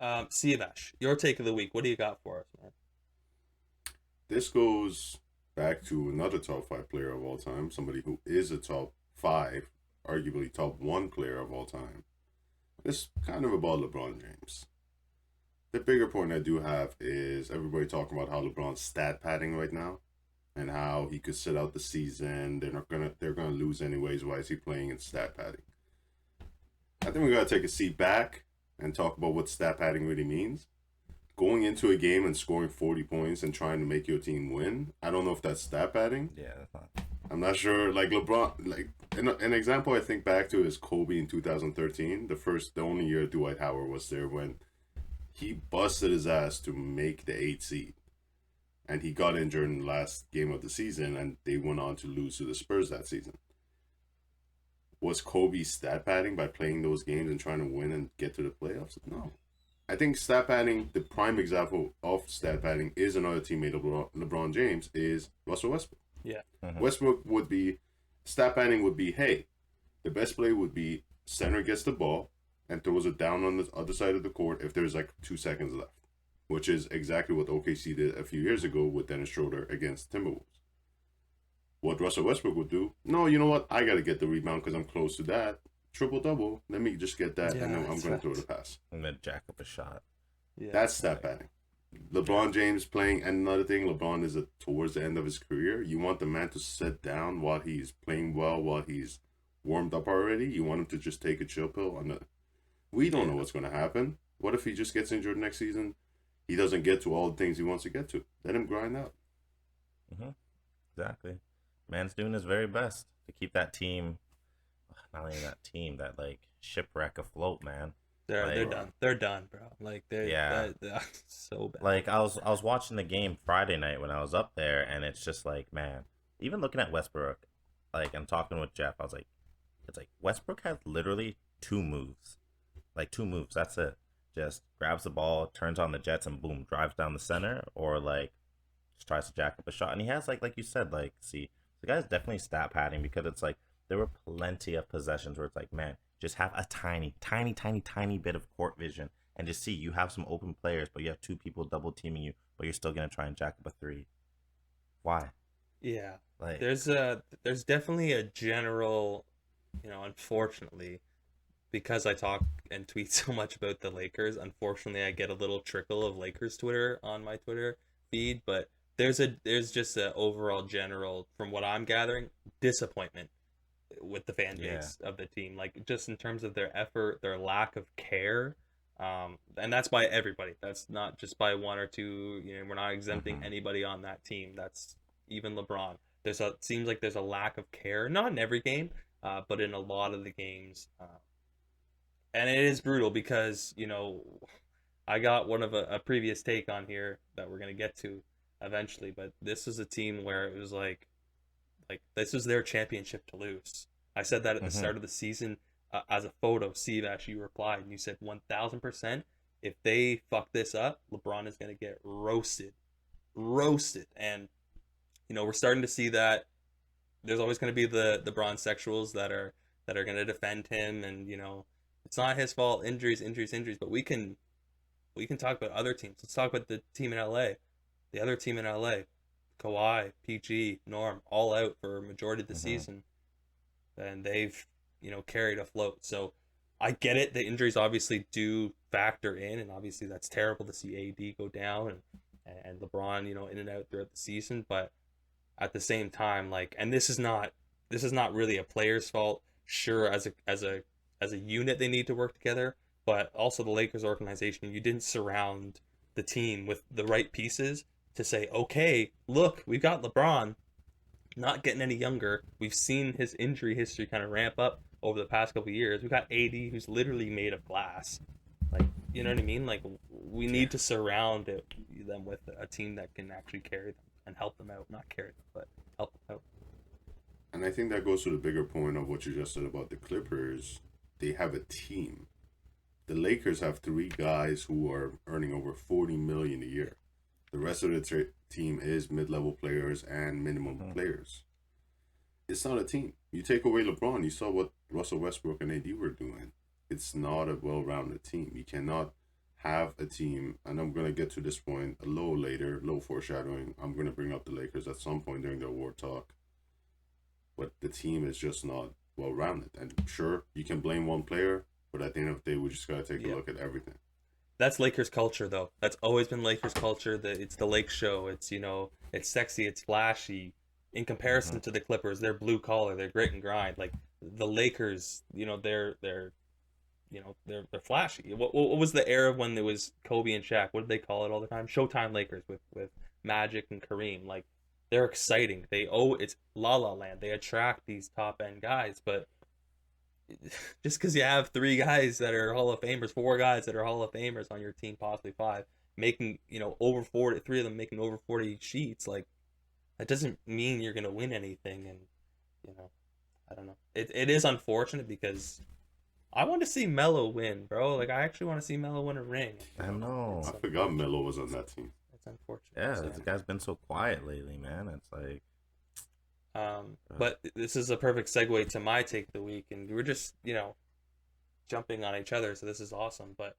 Siavash, your take of the week. What do you got for us, man? This goes back to another top five player of all time, somebody who is a top five, arguably top one player of all time. It's kind of about LeBron James. The bigger point I do have is everybody talking about how LeBron's stat padding right now and how he could sit out the season. They're gonna lose anyways. Why is he playing in stat padding? I think we gotta take a seat back and talk about what stat padding really means. Going into a game and scoring 40 points and trying to make your team win, I don't know if that's stat padding. Yeah, that's not. I'm not sure. Like LeBron, like an example I think back to is Kobe in 2013. The only year Dwight Howard was there when he busted his ass to make the eight seed, and he got injured in the last game of the season, and they went on to lose to the Spurs that season. Was Kobe stat padding by playing those games and trying to win and get to the playoffs? No. I think stat padding, the prime example of stat padding, is another teammate of LeBron James, is Russell Westbrook. Yeah. Westbrook would be, stat padding would be, hey, the best play would be center gets the ball and throws it down on the other side of the court if there's like 2 seconds left, which is exactly what OKC did a few years ago with Dennis Schroeder against Timberwolves. What Russell Westbrook would do, no, you know what? I got to get the rebound because I'm close to that. Triple double. Let me just get that, Yeah, and then I'm that's going to throw right. the pass. And then jack up a shot. Yeah. That's stat padding. LeBron James playing, and another thing, LeBron is towards the end of his career. You want the man to sit down while he's playing well, while he's warmed up already. You want him to just take a chill pill. We don't know what's going to happen. What if he just gets injured next season? He doesn't get to all the things he wants to get to. Let him grind out. Exactly. Man's doing his very best to keep that team, not only that team, that like shipwreck afloat, man. They're Like, done. They're done, bro. Like they're so bad. like I was watching the game Friday night when I was up there, and it's just like, man, even looking at Westbrook, like I'm talking with Jeff, I was like, it's like Westbrook has literally two moves, like two moves. That's it. Just grabs the ball, turns on the Jets, and boom, drives down the center, or like just tries to jack up a shot. And he has like you said, like see, the guy's definitely stat padding because it's like there were plenty of possessions where it's like, man, just have a tiny, tiny, tiny, tiny bit of court vision and just see you have some open players, but you have two people double teaming you, but you're still gonna try and jack up a three. Why? Yeah. Like, There's definitely a general, unfortunately, because I talk and tweet so much about the Lakers, unfortunately I get a little trickle of Lakers Twitter on my Twitter feed, but there's just a overall general, from what I'm gathering, disappointment with the fan yeah, base of the team, like just in terms of their effort, their lack of care. And that's by everybody. That's not just by one or two. We're not exempting mm-hmm. anybody on that team. That's even LeBron. Seems like there's a lack of care, not in every game, but in a lot of the games. And it is brutal because I got one of a previous take on here that we're gonna get to eventually, but this is a team where it was like this was their championship to lose. I said that at the Mm-hmm. start of the season, as a photo. Steve, actually, you replied and you said 1,000%. If they fuck this up, LeBron is gonna get roasted, roasted. And we're starting to see that there's always going to be the bronze sexuals that are going to defend him, and it's not his fault. Injuries, injuries, injuries. But we can talk about other teams. Let's talk about the team in LA. The other team in LA, Kawhi, PG, Norm, all out for a majority of the Mm-hmm. season, and they've carried afloat. So I get it. The injuries obviously do factor in, and obviously that's terrible to see AD go down and LeBron in and out throughout the season. But at the same time, like, and this is not really a player's fault. Sure, as a unit they need to work together, but also the Lakers organization, you didn't surround the team with the right pieces to say, okay, look, we've got LeBron not getting any younger. We've seen his injury history kind of ramp up over the past couple of years. We've got AD, who's literally made of glass. Like, you know what I mean? Like, we Yeah, need to surround them with a team that can actually carry them and help them out. Not carry them, but help them out. And I think that goes to the bigger point of what you just said about the Clippers. They have a team. The Lakers have three guys who are earning over 40 million a year. The rest of the team is mid-level players and minimum mm-hmm. players. It's not a team. You take away LeBron, you saw what Russell Westbrook and AD were doing. It's not a well-rounded team. You cannot have a team, and I'm gonna get to this point a little later, a little foreshadowing. I'm gonna bring up the Lakers at some point during the award talk, but the team is just not well rounded. And sure, you can blame one player, but at the end of the day, we just gotta take a Yeah. look at everything. That's Lakers culture, though. That's always been Lakers culture. It's the Lake Show. It's, it's sexy, it's flashy. In Mm-hmm. comparison to the Clippers, they're blue collar, they're grit and grind. Like the Lakers, they're flashy. What was the era when there was Kobe and Shaq? What did they call it all the time? Showtime Lakers with Magic and Kareem. Like they're exciting. It's La La Land. They attract these top end guys, but just because you have three guys that are Hall of Famers, four guys that are Hall of Famers on your team, possibly five, making over 40, three of them making over 40 sheets, like that doesn't mean you're gonna win anything. And you know, I don't know. It is unfortunate because I want to see Melo win, bro. Like I actually want to see Melo win a ring. I know. I forgot Melo was on that team. It's unfortunate. Yeah, So, this guy's been so quiet lately, man. It's like, but this is a perfect segue to my take of the week, and we're just jumping on each other, so this is awesome. But